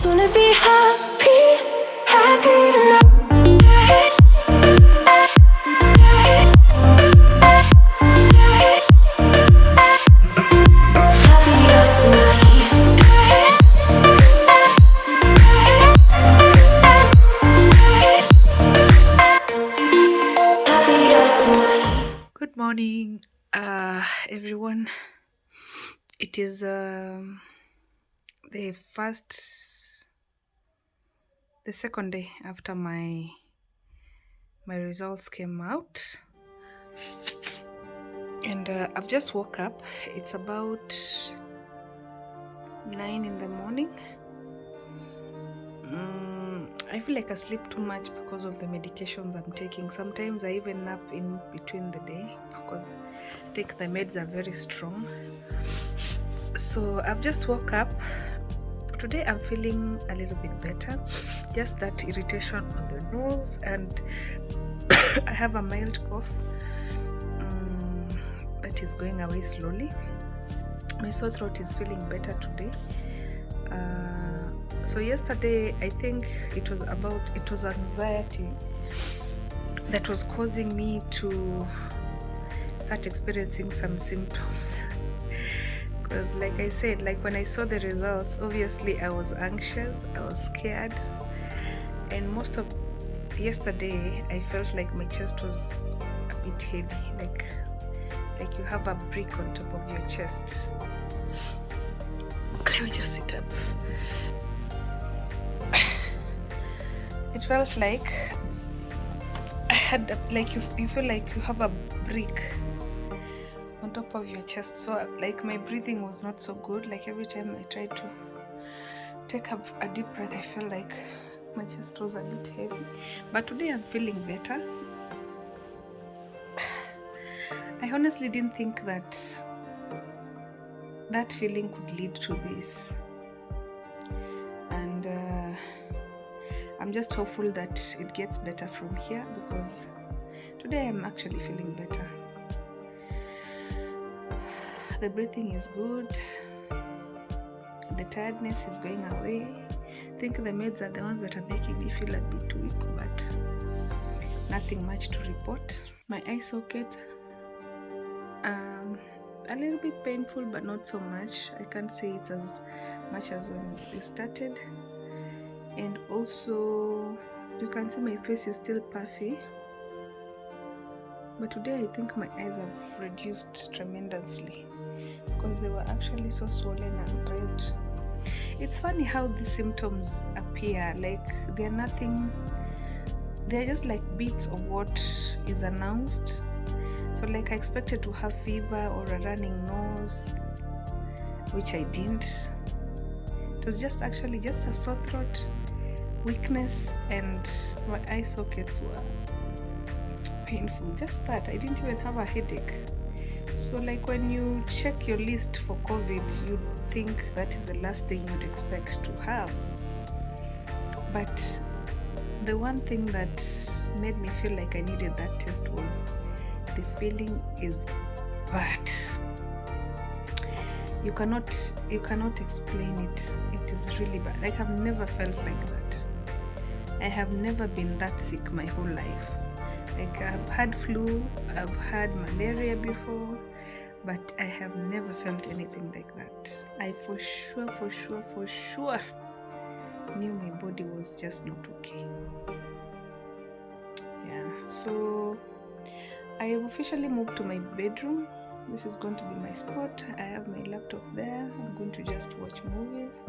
just wanna be happy, happy tonight. Happier tonight. Good morning, everyone. It is the second day after my results came out, and I've just woke up. It's about 9 in the morning. I feel like I sleep too much because of the medications I'm taking. Sometimes I even nap in between the day because I think the meds are very strong. So I've just woke up. Today I'm feeling a little bit better. Just that irritation on the nose, and I have a mild cough that is going away slowly. My sore throat is feeling better today. So yesterday I think it was anxiety that was causing me to start experiencing some symptoms. Because like I said, like when I saw the results, obviously I was anxious, I was scared, and most of yesterday I felt like my chest was a bit heavy, like you have a brick on top of your chest. Let me just sit up. It felt like I had you feel like you have a brick on top of your chest. So like my breathing was not so good. Like every time I tried to take a deep breath, I felt like my chest was a bit heavy. But today I'm feeling better. I honestly didn't think that feeling could lead to this, and I'm just hopeful that it gets better from here, because today I'm actually feeling better. The breathing is good, the tiredness is going away. I think the meds are the ones that are making me feel a bit weak, but nothing much to report. My eye socket, a little bit painful, but not so much. I can't say it's as much as when we started. And also you can see my face is still puffy, but today I think my eyes have reduced tremendously because they were actually so swollen and red. It's funny how these symptoms appear, like they're nothing, they're just like bits of what is announced. So like I expected to have fever or a running nose, which I didn't. It was just actually just a sore throat, weakness, and my eye sockets were painful. Just that. I didn't even have a headache. So like when you check your list for COVID, you'd think that is the last thing you'd expect to have. But the one thing that made me feel like I needed that test was the feeling is bad. You cannot explain it. It is really bad. Like I've never felt like that. I have never been that sick my whole life. Like I've had flu, I've had malaria before, but I have never felt anything like that. I for sure knew my body was just not okay. Yeah, so I have officially moved to my bedroom. This is going to be my spot. I have my laptop there. I'm going to just watch movies.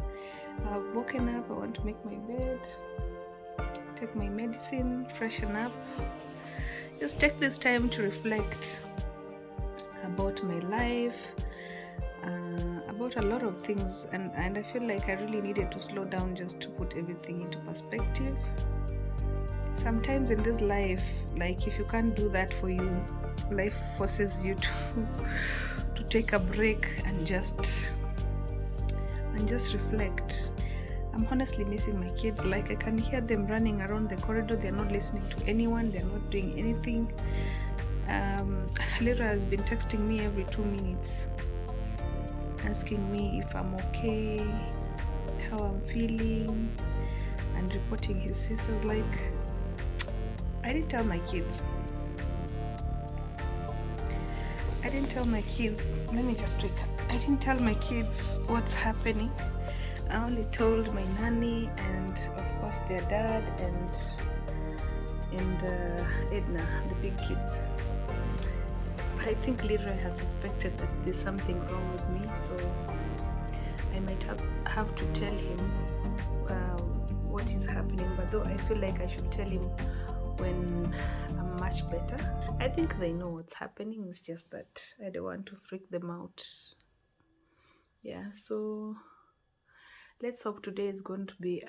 I've woken up. I want to make my bed, take my medicine, freshen up. Just take this time to reflect about my life, about a lot of things, and I feel like I really needed to slow down just to put everything into perspective. Sometimes in this life, like if you can't do that for you, life forces you to take a break and just reflect. I'm honestly missing my kids. Like I can hear them running around the corridor. They're not listening to anyone. They're not doing anything. Lyra has been texting me every 2 minutes, asking me if I'm okay, how I'm feeling and reporting his sisters. Like, I didn't tell my kids. Let me just wake up. I didn't tell my kids what's happening. I only told my nanny and of course their dad and Edna, the big kids. But I think Leroy has suspected that there's something wrong with me, so I might have to tell him what is happening. But though I feel like I should tell him when I'm much better. I think they know what's happening. It's just that I don't want to freak them out. Yeah, so let's hope today is going to be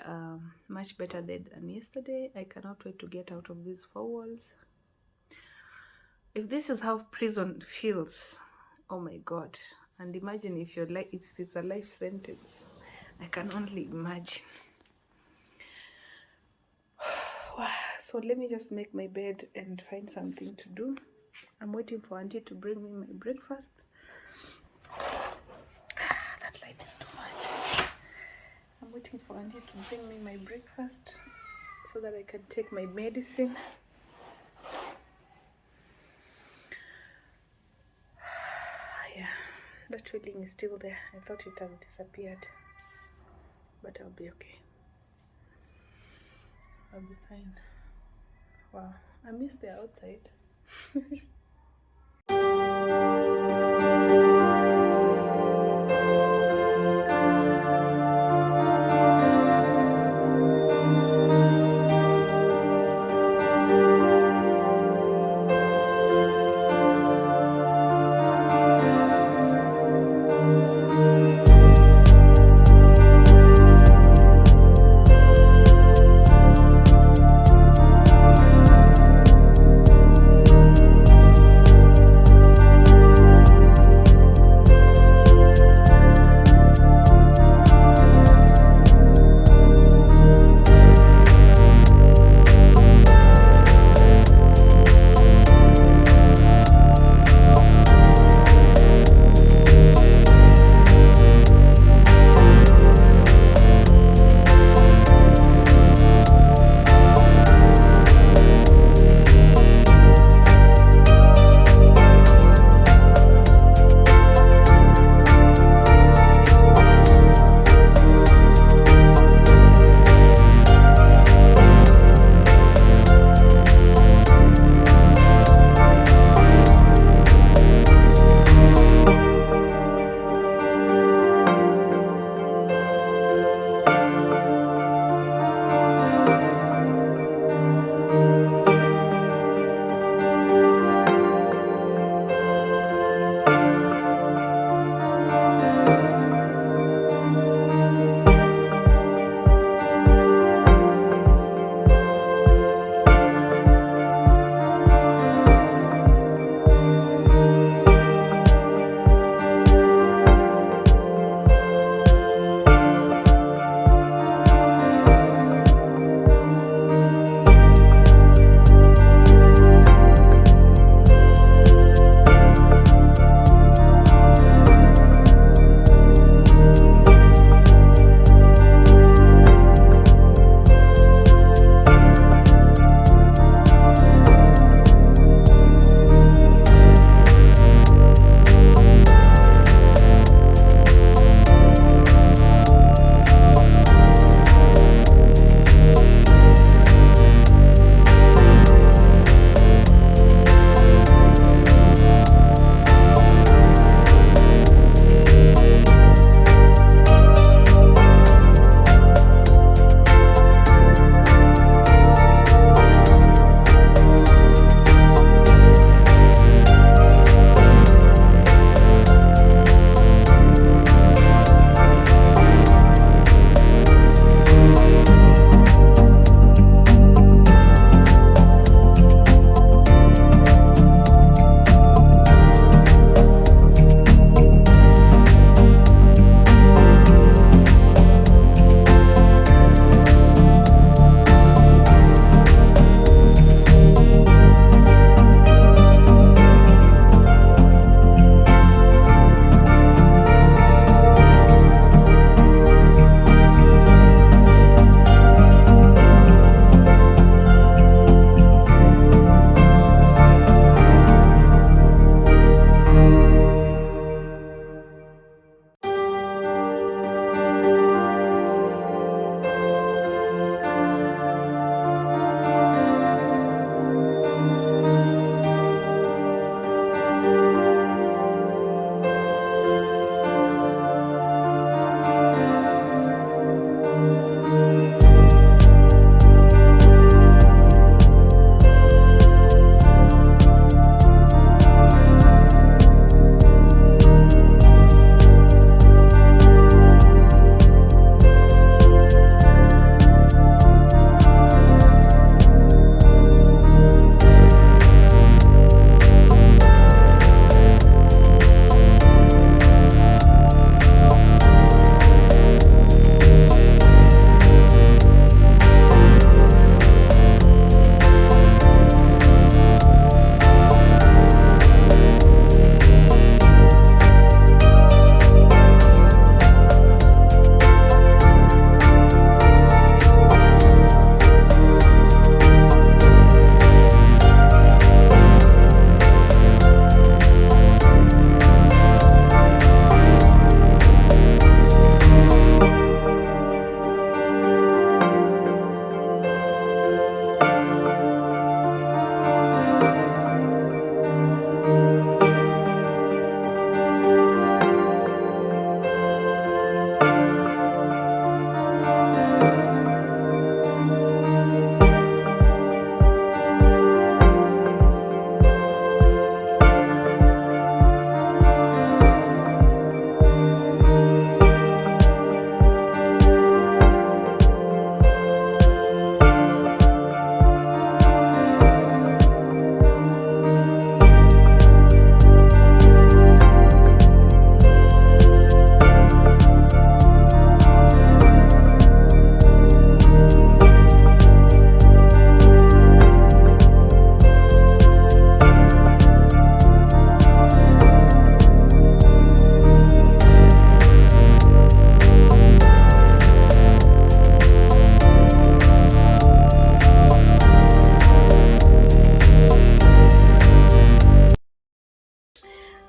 much better than yesterday. I cannot wait to get out of these 4 walls. If this is how prison feels, oh my God. And imagine if you're like, it's a life sentence. I can only imagine. So let me just make my bed and find something to do. I'm waiting for Auntie to bring me my breakfast. That light is too much. I'm waiting for Auntie to bring me my breakfast so that I can take my medicine. Yeah, that feeling is still there. I thought it had disappeared, but I'll be okay. I'll be fine. Wow, I miss the outside.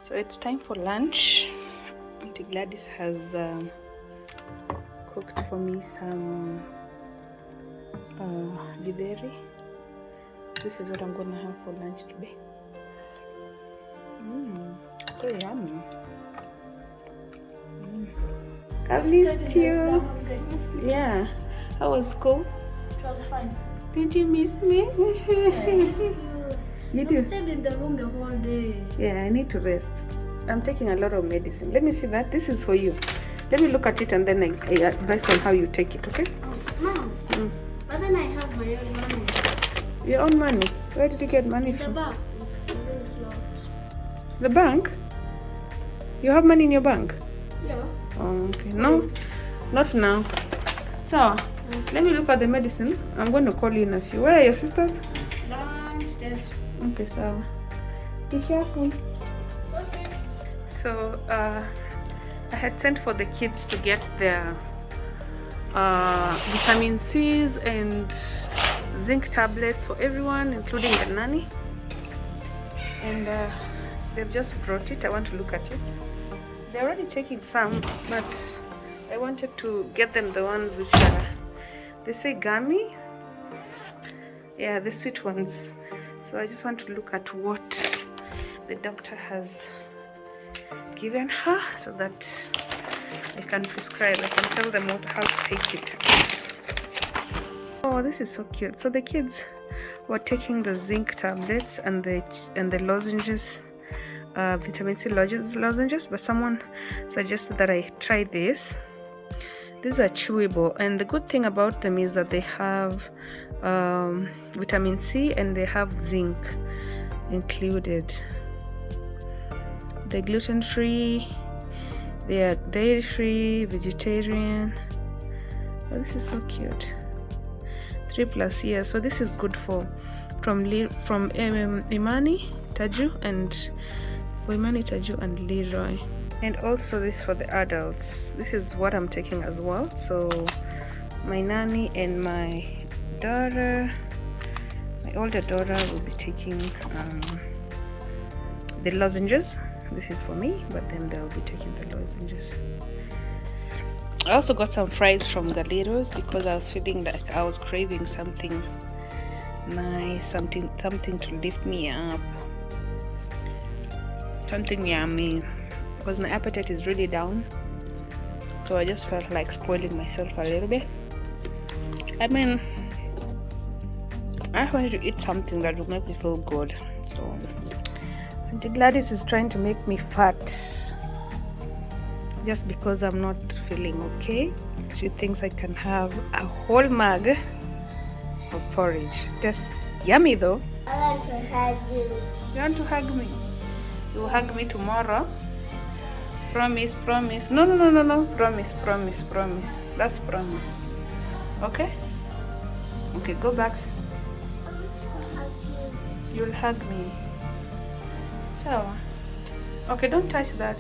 So it's time for lunch. Auntie Gladys has cooked for me some githeri. This is what I'm gonna have for lunch today. So yummy. I've missed you. Yeah. How was school? It was fine. Did you miss me? Yes. You You do? stayed in the room the whole day. Yeah, I need to rest. I'm taking a lot of medicine. Let me see that. This is for you. Let me look at it and then I advise on how you take it, okay? Mom, but then I have my own money. Your own money? Where did you get money The from? bank. It's locked. The bank? You have money in your bank? Yeah. Oh, okay. No, not now. So, let me look at the medicine. I'm going to call you in a few. Where are your sisters? Downstairs. Okay, so be careful. Okay. So, I had sent for the kids to get their vitamin C's and zinc tablets for everyone, including the nanny. And they've just brought it. I want to look at it. They're already taking some, but I wanted to get them the ones which are, they say gummy. Yeah, the sweet ones. So I just want to look at what the doctor has given her so that I can prescribe. I can tell them how to take it. Oh, this is so cute. So the kids were taking the zinc tablets and the lozenges, vitamin C lozenges, but someone suggested that I try this. These are chewable, and the good thing about them is that they have vitamin C and they have zinc included. They're gluten-free, they are dairy-free, vegetarian. Oh, this is so cute. 3+ years. So this is good from Imani, Taju, and Leroy. And also this for the adults. This is what I'm taking as well. So my nanny and my daughter, my older daughter, will be taking the lozenges. This is for me, but then they'll be taking the lozenges. I also got some fries from Galeros because I was feeling like I was craving something nice, something to lift me up, something yummy, because my appetite is really down. So I just felt like spoiling myself a little bit. I mean, I wanted to eat something that will make me feel good. So Auntie Gladys is trying to make me fat just because I'm not feeling okay. She thinks I can have a whole mug of porridge. Just yummy though. I want to hug you. You want to hug me? You will hug me tomorrow? Promise, promise. No. Promise. That's promise. Okay? Okay, go back. I want to hug you. You'll hug me. So, okay, don't touch that.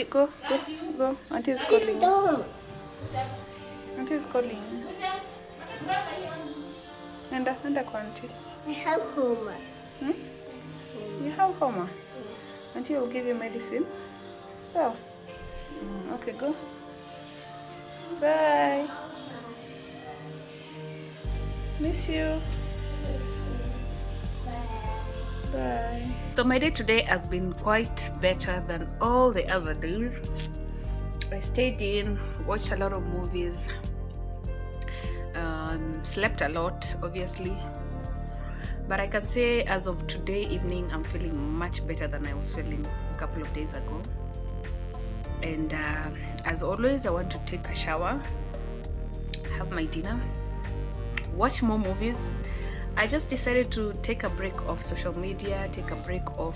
Go. Auntie is calling. Don't. Auntie is calling. Nenda kwa auntie. I have homework. You have homework? Yes. Auntie will give you medicine. So, okay, go. Bye. Miss you. Bye. So my day today has been quite better than all the other days. I stayed in, watched a lot of movies, slept a lot, obviously. But I can say as of today evening, I'm feeling much better than I was feeling a couple of days ago. And as always, I want to take a shower, have my dinner, watch more movies. I just decided to take a break off social media, take a break off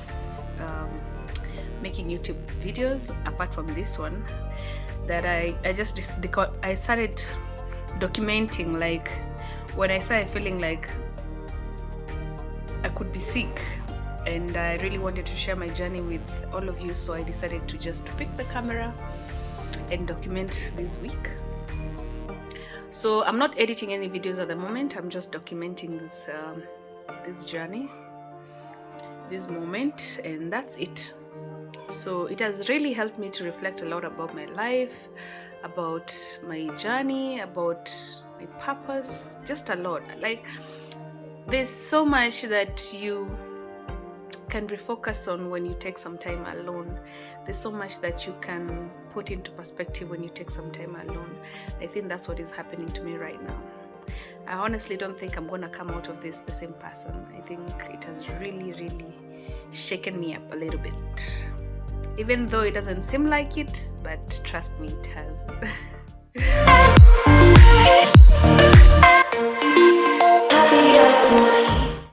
making YouTube videos, apart from this one that I started documenting, like when I started feeling like I could be sick and I really wanted to share my journey with all of you, so I decided to just pick the camera and document this week. So I'm not editing any videos at the moment. I'm just documenting this journey, this moment, and that's it. So it has really helped me to reflect a lot about my life, about my journey, about my purpose, just a lot. Like, there's so much that you can refocus on when you take some time alone. There's so much that you can put into perspective when you take some time alone. I think that's what is happening to me right now. I honestly don't think I'm gonna come out of this the same person. I think it has really shaken me up a little bit, even though it doesn't seem like it, but trust me, it has. Happy to